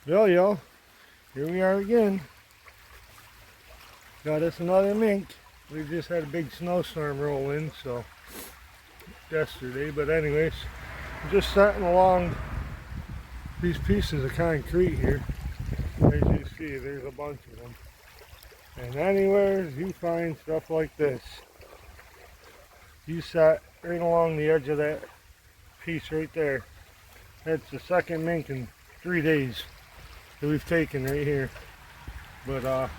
Yo, here we are again. Got us another mink. We just had a big snowstorm roll in, so yesterday. But anyways, I'm just setting along these pieces of concrete here. As you see, there's a bunch of them. And anywhere you find stuff like this, you set right along the edge of that piece right there. That's the second mink in 3 days that we've taken right here. But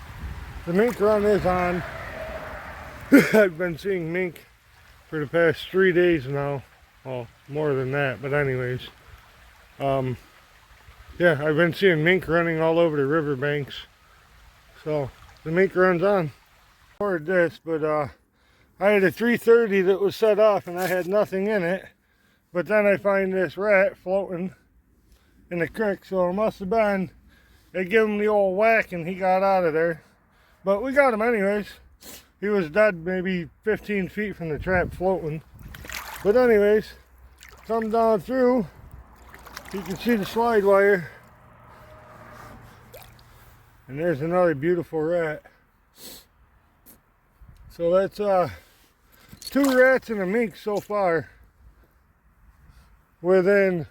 the mink run is on. I've been seeing mink for the past 3 days now. Well, more than that, but anyways. Yeah, I've been seeing mink running all over the riverbanks. So the mink run's on. More of this, but I had a 330 that was set off and I had nothing in it. But then I find this rat floating in the creek, so it must have been they gave him the old whack and he got out of there. But we got him anyways. He was dead maybe 15 feet from the trap floating. But anyways, come down through, you can see the slide wire. And there's another beautiful rat. So that's 2 rats and a mink so far. Within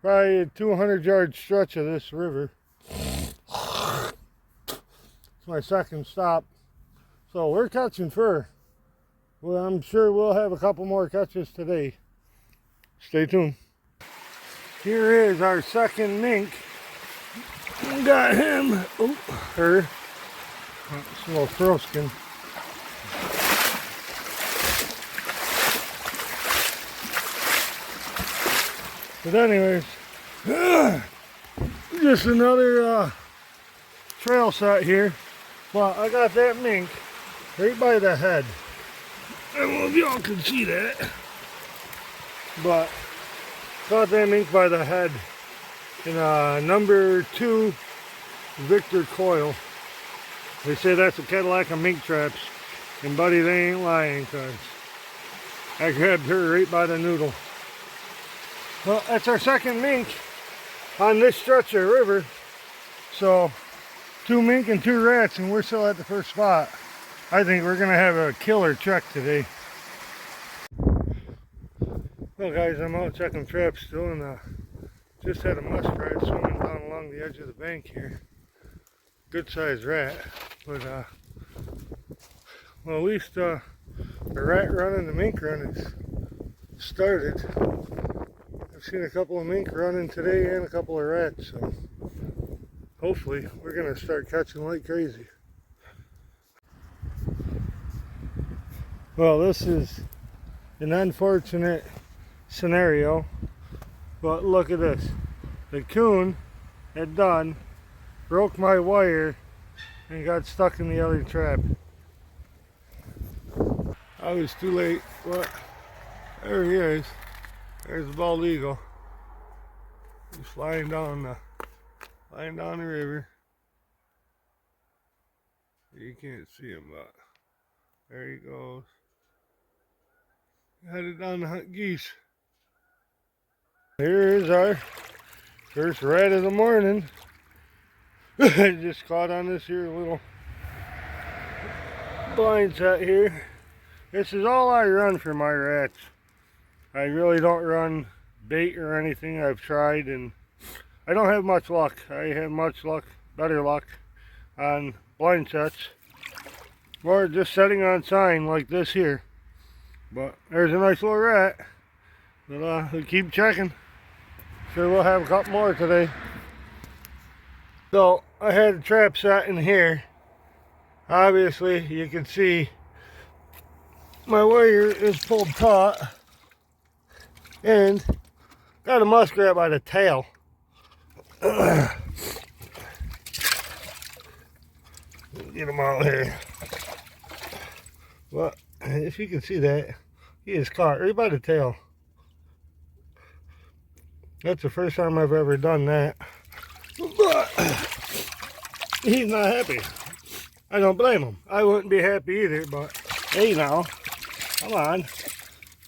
probably a 200-yard stretch of this river. It's my second stop. So we're catching fur. Well, I'm sure we'll have a couple more catches today. Stay tuned. Here is our second mink. We got him. Oh, her. It's a little throw skin. But anyways, just another trail set here. Well, I got that mink right by the head. I don't know if y'all can see that, but got that mink by the head in a number 2 Victor coil. They say that's a Cadillac of mink traps, and buddy, they ain't lying, cause I grabbed her right by the noodle. Well, that's our second mink on this stretch of river. So 2 mink and 2 rats, and we're still at the first spot. I think we're gonna have a killer trek today. Well guys, I'm out checking traps still, and just had a muskrat swimming down along the edge of the bank here. Good sized rat, but well, at least the rat run and the mink run has started. I've seen a couple of mink running today and a couple of rats, so hopefully we're gonna start catching like crazy. Well, this is an unfortunate scenario, but look at this. The coon had broke my wire and got stuck in the other trap. I was too late. What? There he is. There's the bald eagle. He's flying down the river. You can't see him, but there he goes. Headed down to hunt geese. Here is our first rat of the morning. I just caught on this here little blind set here. This is all I run for my rats. I really don't run bait or anything. I've tried and I don't have much luck. I have better luck on blind sets or just setting on sign like this here. But there's a nice little rat. But we'll keep checking. Sure we'll have a couple more today. So I had a trap set in here. Obviously you can see my wire is pulled taut. And got a muskrat by the tail. Get him out here. Well, if you can see that, he is caught right by the tail. That's the first time I've ever done that. But he's not happy. I don't blame him. I wouldn't be happy either, but hey now, come on.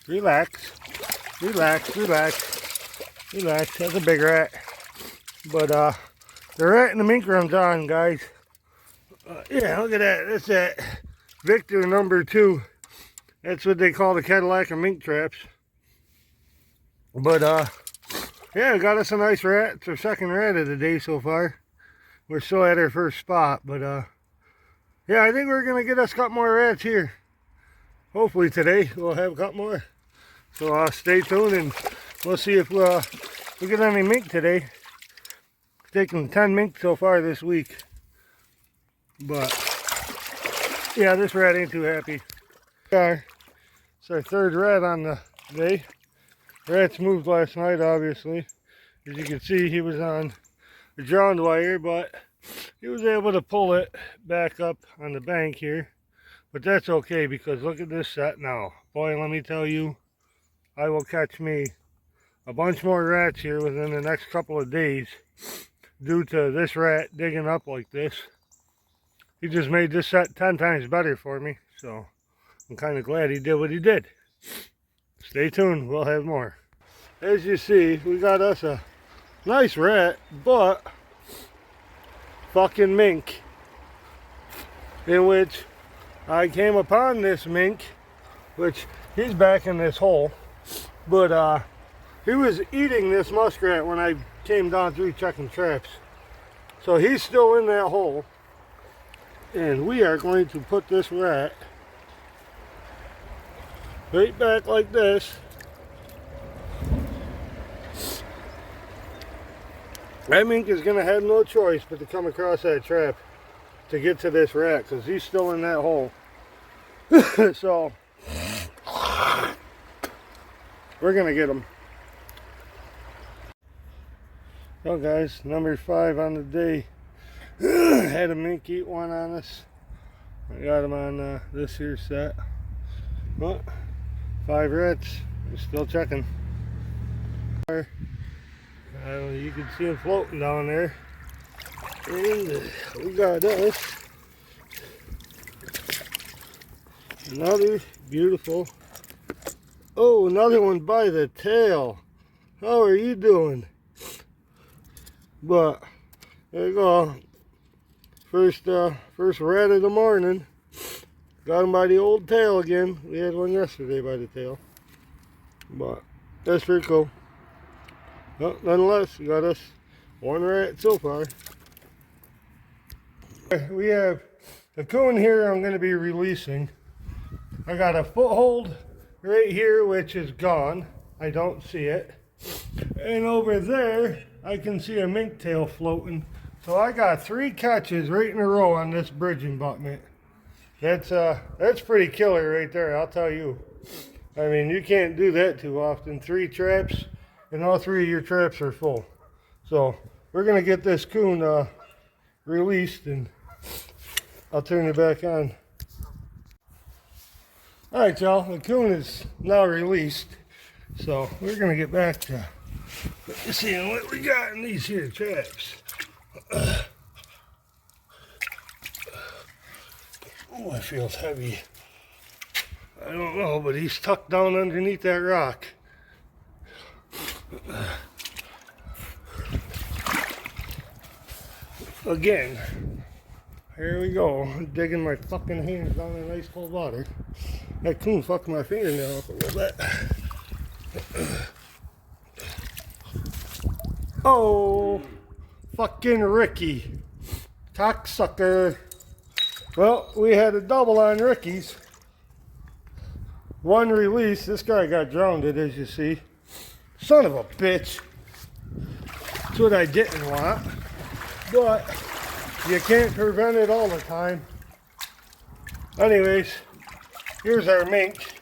Relax. Relax, relax, relax. That's a big rat. But The rat and the mink run's on, guys. Yeah, look at that. That's that Victor #2. That's what they call the Cadillac of mink traps. But yeah, got us a nice rat. It's our second rat of the day so far. We're still at our first spot, but yeah, I think we're gonna get us a couple more rats here. Hopefully today we'll have a couple more. So stay tuned and we'll see if we get any mink today. Taken 10 mink so far this week. But yeah, this rat ain't too happy. It's our third rat on the day. Rats moved last night, obviously. As you can see, he was on the ground wire, but he was able to pull it back up on the bank here. But that's okay, because look at this set now. Boy, let me tell you, I will catch me a bunch more rats here within the next couple of days due to this rat digging up like this. He just made this set 10 times better for me, so I'm kind of glad he did what he did. Stay tuned, we'll have more. As you see, we got us a nice rat, but fucking mink, in which I came upon this mink, which he's back in this hole, but he was eating this muskrat when I came down through checking traps. So he's still in that hole, and we are going to put this rat right back like this. That mink is going to have no choice but to come across that trap to get to this rat, because he's still in that hole. So we're going to get him. So guys, number 5 on the day. Had a mink eat one on us. I got him on this here set. But 5 rats. We're still checking. You can see him floating down there. And we got us another beautiful. Oh, another one by the tail. How are you doing? But there you go. First rat of the morning. Got him by the old tail again. We had one yesterday by the tail. But that's pretty cool. Well, nonetheless, we got us one rat so far. We have the coon here I'm going to be releasing. I got a foothold right here, which is gone. I don't see it. And over there, I can see a mink tail floating. So I got 3 catches right in a row on this bridging abutment. That's pretty killer right there, I'll tell you. I mean, you can't do that too often. 3 traps, and all 3 of your traps are full. So we're gonna get this coon released, and I'll turn it back on. All right, y'all, the coon is now released. So we're gonna get back to seeing what we got in these here traps. Oh, it feels heavy. I don't know, but he's tucked down underneath that rock. Again, here we go. I'm digging my fucking hands down in ice cold water. That coon fucked my fingernail up a little bit. Oh, fucking Ricky. Cocksucker. Well, we had a double on Ricky's. One release. This guy got drowned, as you see. Son of a bitch. That's what I didn't want. But you can't prevent it all the time. Anyways, here's our mink.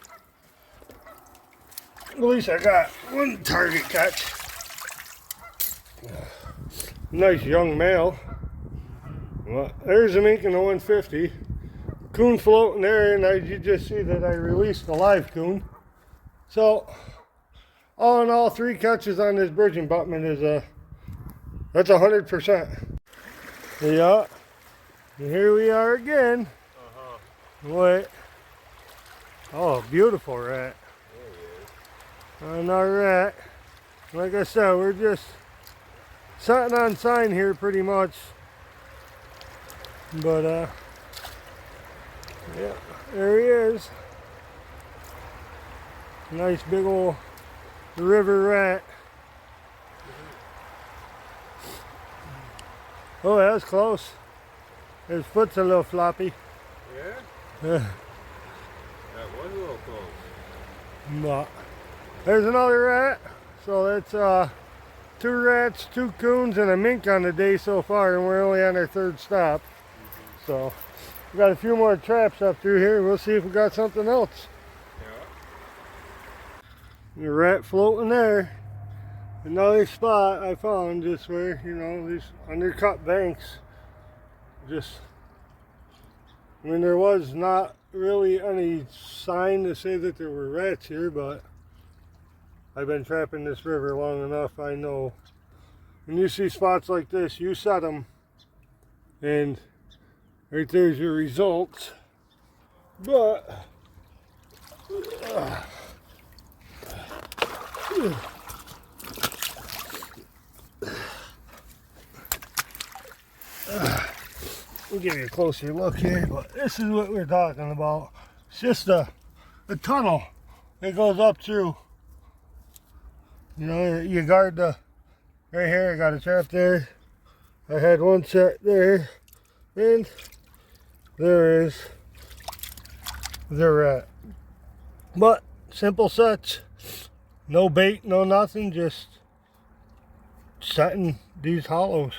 At least I got one target catch. Nice young male. Well, there's a mink in the 150. Coon floating there, and you just see that I released a live coon. So, all in all, 3 catches on this bridging abutment is that's 100%. Yeah, and here we are again. What? Oh, beautiful rat. Another rat. Like I said, we're just setting on sign here pretty much. But yeah, there he is. Nice big old river rat. Oh, that was close. His foot's a little floppy. Yeah? Yeah. That was a little close. But there's another rat. So that's 2 rats, 2 coons, and a mink on the day so far, and we're only on our 3rd stop. So we got a few more traps up through here. We'll see if we got something else. Yeah. The rat floating there. Another spot I found just where, you know, these undercut banks. Just, I mean, there was not really any sign to say that there were rats here, but I've been trapping this river long enough. I know when you see spots like this, you set them, and right there's your results. But we'll give you a closer look here, but this is what we're talking about. It's just a tunnel that goes up through. You know, you guard the, right here, I got a trap there. I had one set there, and there is the rat. But simple sets, no bait, no nothing, just setting these hollows.